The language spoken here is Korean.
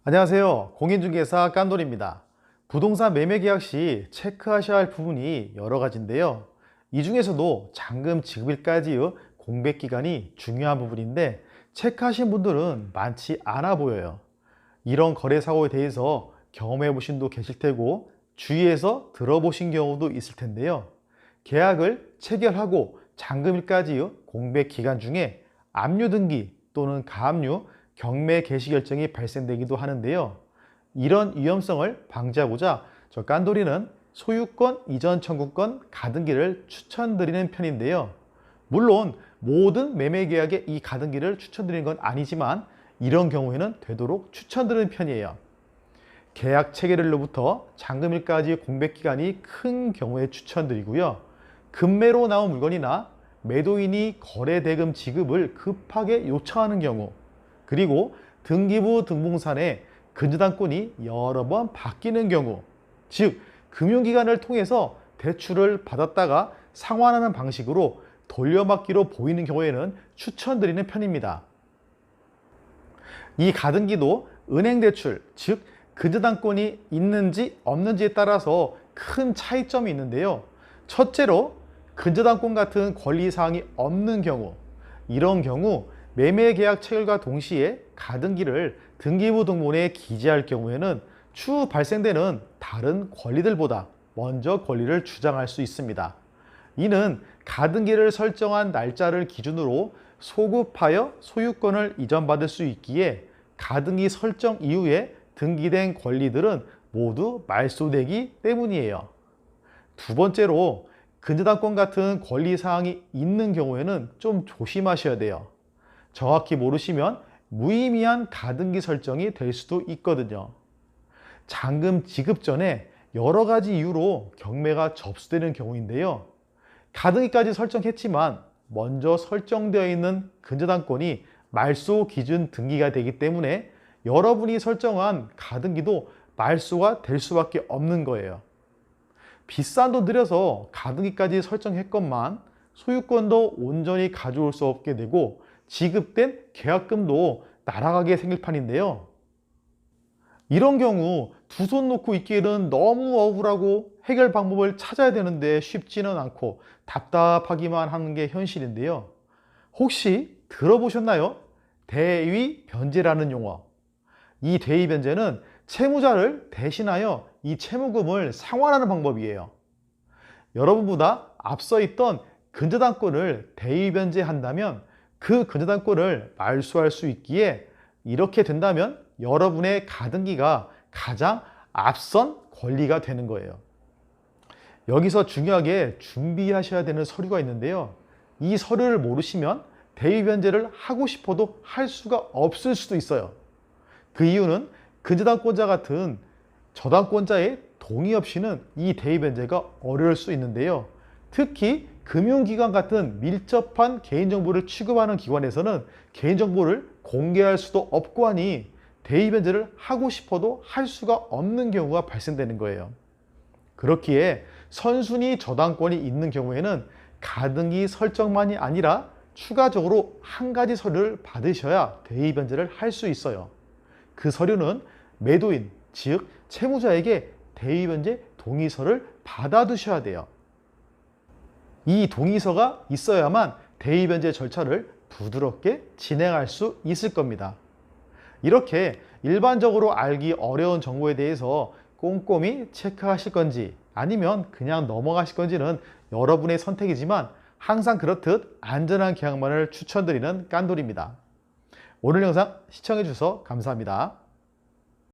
안녕하세요. 공인중개사 깐돌입니다. 부동산 매매 계약 시 체크하셔야 할 부분이 여러 가지인데요. 이 중에서도 잔금 지급일까지의 공백 기간이 중요한 부분인데 체크하신 분들은 많지 않아 보여요. 이런 거래 사고에 대해서 경험해 보신 분도 계실 테고 주위에서 들어보신 경우도 있을 텐데요. 계약을 체결하고 잔금일까지의 공백 기간 중에 압류 등기 또는 가압류 경매 개시 결정이 발생되기도 하는데요. 이런 위험성을 방지하고자 저 깐돌이는 소유권 이전 청구권 가등기를 추천드리는 편인데요. 물론 모든 매매 계약에 이 가등기를 추천드리는 건 아니지만 이런 경우에는 되도록 추천드리는 편이에요. 계약 체결일로부터 잔금일까지 공백 기간이 큰 경우에 추천드리고요. 급매로 나온 물건이나 매도인이 거래 대금 지급을 급하게 요청하는 경우, 그리고 등기부 등본상에 근저당권이 여러 번 바뀌는 경우, 즉 금융기관을 통해서 대출을 받았다가 상환하는 방식으로 돌려받기로 보이는 경우에는 추천드리는 편입니다. 이 가등기도 은행 대출, 즉 근저당권이 있는지 없는지에 따라서 큰 차이점이 있는데요. 첫째로 근저당권 같은 권리사항이 없는 경우, 이런 경우 매매계약 체결과 동시에 가등기를 등기부 등본에 기재할 경우에는 추후 발생되는 다른 권리들보다 먼저 권리를 주장할 수 있습니다. 이는 가등기를 설정한 날짜를 기준으로 소급하여 소유권을 이전받을 수 있기에 가등기 설정 이후에 등기된 권리들은 모두 말소되기 때문이에요. 두 번째로 근저당권 같은 권리사항이 있는 경우에는 좀 조심하셔야 돼요. 정확히 모르시면 무의미한 가등기 설정이 될 수도 있거든요. 잔금 지급 전에 여러 가지 이유로 경매가 접수되는 경우인데요. 가등기까지 설정했지만 먼저 설정되어 있는 근저당권이 말소 기준 등기가 되기 때문에 여러분이 설정한 가등기도 말소가 될 수밖에 없는 거예요. 비싼 돈 들여서 가등기까지 설정했건만 소유권도 온전히 가져올 수 없게 되고 지급된 계약금도 날아가게 생길 판인데요. 이런 경우 두 손 놓고 있기에는 너무 억울하고 해결 방법을 찾아야 되는데 쉽지는 않고 답답하기만 하는 게 현실인데요. 혹시 들어보셨나요? 대위 변제라는 용어. 이 대위 변제는 채무자를 대신하여 이 채무금을 상환하는 방법이에요. 여러분보다 앞서 있던 근저당권을 대위 변제한다면 그 근저당권을 말소할 수 있기에 이렇게 된다면 여러분의 가등기가 가장 앞선 권리가 되는 거예요. 여기서 중요하게 준비하셔야 되는 서류가 있는데요. 이 서류를 모르시면 대위 변제를 하고 싶어도 할 수가 없을 수도 있어요. 그 이유는 근저당권자 같은 저당권자의 동의 없이는 이 대위 변제가 어려울 수 있는데요. 특히 금융기관 같은 밀접한 개인정보를 취급하는 기관에서는 개인정보를 공개할 수도 없고 하니 대위 변제를 하고 싶어도 할 수가 없는 경우가 발생되는 거예요. 그렇기에 선순위 저당권이 있는 경우에는 가등기 설정만이 아니라 추가적으로 한 가지 서류를 받으셔야 대위 변제를 할 수 있어요. 그 서류는 매도인, 즉 채무자에게 대위 변제 동의서를 받아두셔야 돼요. 이 동의서가 있어야만 대위 변제 절차를 부드럽게 진행할 수 있을 겁니다. 이렇게 일반적으로 알기 어려운 정보에 대해서 꼼꼼히 체크하실 건지 아니면 그냥 넘어가실 건지는 여러분의 선택이지만 항상 그렇듯 안전한 계약만을 추천드리는 깐돌입니다. 오늘 영상 시청해 주셔서 감사합니다.